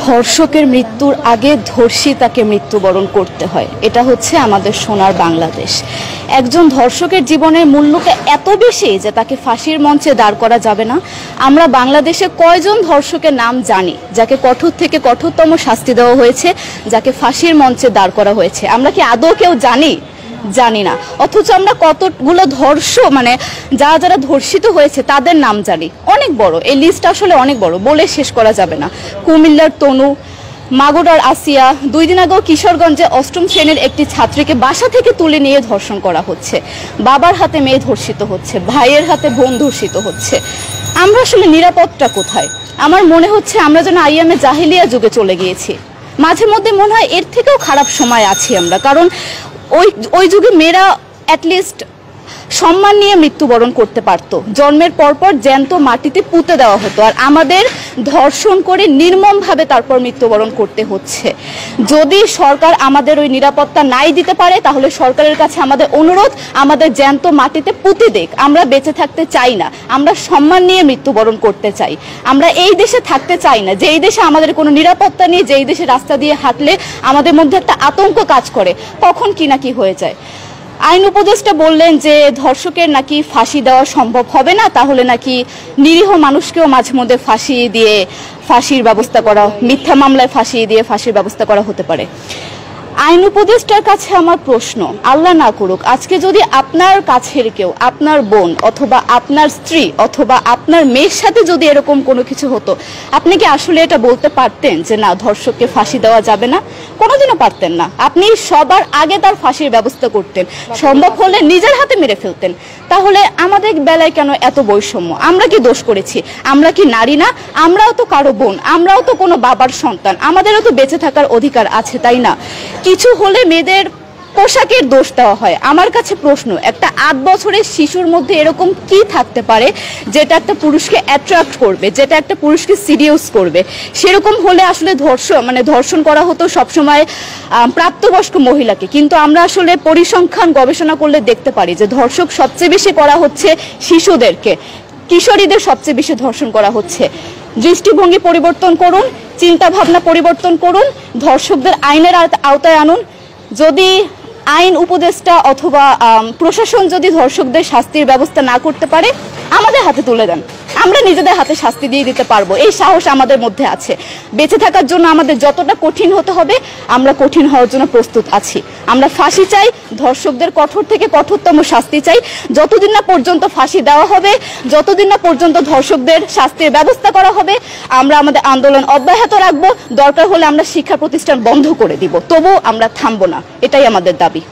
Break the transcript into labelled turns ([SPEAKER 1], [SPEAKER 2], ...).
[SPEAKER 1] ধর্ষকের মৃত্যুর আগে ধর্ষিতাকে মৃত্যুবরণ করতে হয়। এটা হচ্ছে আমাদের সোনার বাংলাদেশ। একজন ধর্ষকের জীবনের মূল্যটা এত বেশি যে তাকে ফাঁসির মঞ্চে দাঁড় করা যাবে না। আমরা বাংলাদেশে কয়জন ধর্ষকের নাম জানি যাকে কঠোর থেকে কঠোরতম শাস্তি দেওয়া হয়েছে, যাকে ফাঁসির মঞ্চে দাঁড় করা হয়েছে? আমরা কি আদৌ কেউ জানি না। অথচ আমরা কতগুলো যারা ধর্ষিত হয়েছে তাদের নাম জানি, অনেক বড়। এই লিস্ট আসলে অনেক বড়, বলে শেষ করা যাবে না। কুমিল্লার তনু, মাগুরার আসিয়া, 2 দিন আগেও কিশোরগঞ্জে 8ম শ্রেণীর একটি ছাত্রীকে বাসা থেকে তুলে নিয়ে ধর্ষণ করা হচ্ছে। বাবার হাতে মেয়ে ধর্ষিত হচ্ছে, ভাইয়ের হাতে বোন ধর্ষিত হচ্ছে। আমরা আসলে নিরাপদটা কোথায়? আমার মনে হচ্ছে আমরা যেন আইয়ামে জাহিলিয়া যুগে চলে গিয়েছি। মাঝে মধ্যে মনে হয় এর থেকেও খারাপ সময় আছি আমরা, কারণ ওই যুগে মেয়েরা অ্যাটলিস্ট সম্মান নিয়ে মৃত্যুবরণ করতে পারতো। জন্মের পরপর জ্যান্ত মাটিতে পুঁতে দেওয়া হতো, আর আমাদের ধর্ষণ করে নির্মমভাবে তারপর মৃত্যুবরণ করতে হচ্ছে। যদি সরকার আমাদের ওই নিরাপত্তা নাই দিতে পারে, তাহলে সরকারের কাছে আমাদের অনুরোধ, আমাদের জ্যান্ত মাটিতে পুঁতে দেখ। আমরা বেঁচে থাকতে চাই না, আমরা সম্মান নিয়ে মৃত্যুবরণ করতে চাই। আমরা এই দেশে থাকতে চাই না যে এই দেশে আমাদের কোনো নিরাপত্তা নেই, যে এই দেশে রাস্তা দিয়ে হাঁটলে আমাদের মধ্যে একটা আতঙ্ক কাজ করে, কখন কি না কি হয়ে যায়। আইন উপদেষ্টা বললেন যে ধর্ষকের নাকি ফাঁসি দেওয়া সম্ভব হবে না, তাহলে নাকি নিরীহ মানুষকেও মাঝে মধ্যে ফাঁসিয়ে দিয়ে ফাঁসির ব্যবস্থা করা, মিথ্যা মামলায় ফাঁসিয়ে দিয়ে ফাঁসির ব্যবস্থা করা হতে পারে। আইন উপদেষ্টার কাছে আমার প্রশ্ন, আল্লাহ না করুক আজকে যদি আপনার কাছের কেউ, আপনার বোন অথবা আপনার স্ত্রী অথবা আপনার মেয়ের সাথে যদি এরকম কোনো কিছু হতো, আপনি কি আসলে এটা বলতে পারতেন যে না, ধর্ষককে ফাঁসি দেওয়া যাবে না? কোনোদিনও পারতেন না। আপনি সবার আগে তার ফাঁসির ব্যবস্থা করতেন, সম্ভব হলে নিজের হাতে মেরে ফেলতেন। তাহলে আমাদের বেলায় কেন এত বৈষম্য? আমরা কি দোষ করেছি? আমরা কি নারী না? আমরাও তো কারো বোন, আমরাও তো কোনো বাবার সন্তান, আমাদেরও তো বেঁচে থাকার অধিকার আছে, তাই না? কিছু হলে মেয়েদের পোশাকের দোষ দেওয়া হয়। আমার কাছে প্রশ্ন, একটা 8 বছরের শিশুর মধ্যে এরকম কি থাকতে পারে যেটা একটা পুরুষকে অ্যাট্রাক্ট করবে, যেটা একটা পুরুষকে সিরিয়াস করবে? সেরকম হলে আসলে ধর্ষণ করা হতো সবসময় প্রাপ্তবয়স্ক মহিলাকে। কিন্তু আমরা আসলে পরিসংখ্যান গবেষণা করলে দেখতে পারি যে ধর্ষক সবচেয়ে বেশি করা হচ্ছে শিশুদেরকে, কিশোরীদের সবচেয়ে বেশি ধর্ষণ করা হচ্ছে। দৃষ্টিভঙ্গি পরিবর্তন করুন, চিন্তা ভাবনা পরিবর্তন করুন, ধর্ষকদের আইনের আওতায় আনুন। যদি আইন উপদেষ্টা অথবা প্রশাসন যদি ধর্ষকদের শাস্তির ব্যবস্থা না করতে পারে, আমাদের হাতে তুলে দেন, আমরা নিজেদের হাতে শাস্তি দিয়ে দিতে পারবো। এই সাহস আমাদের মধ্যে আছে। বেঁচে থাকার জন্য আমাদের যতটা কঠিন হতে হবে, আমরা কঠিন হওয়ার জন্য প্রস্তুত আছি। আমরা ফাঁসি চাই, ধর্ষকদের কঠোর থেকে কঠোরতম শাস্তি চাই। যতদিন না পর্যন্ত ফাঁসি দেওয়া হবে, যতদিন না পর্যন্ত ধর্ষকদের শাস্তির ব্যবস্থা করা হবে, আমরা আমাদের আন্দোলন অব্যাহত রাখবো। দরকার হলে আমরা শিক্ষা প্রতিষ্ঠান বন্ধ করে দিব, তবুও আমরা থামবো না। এটাই আমাদের দাবি।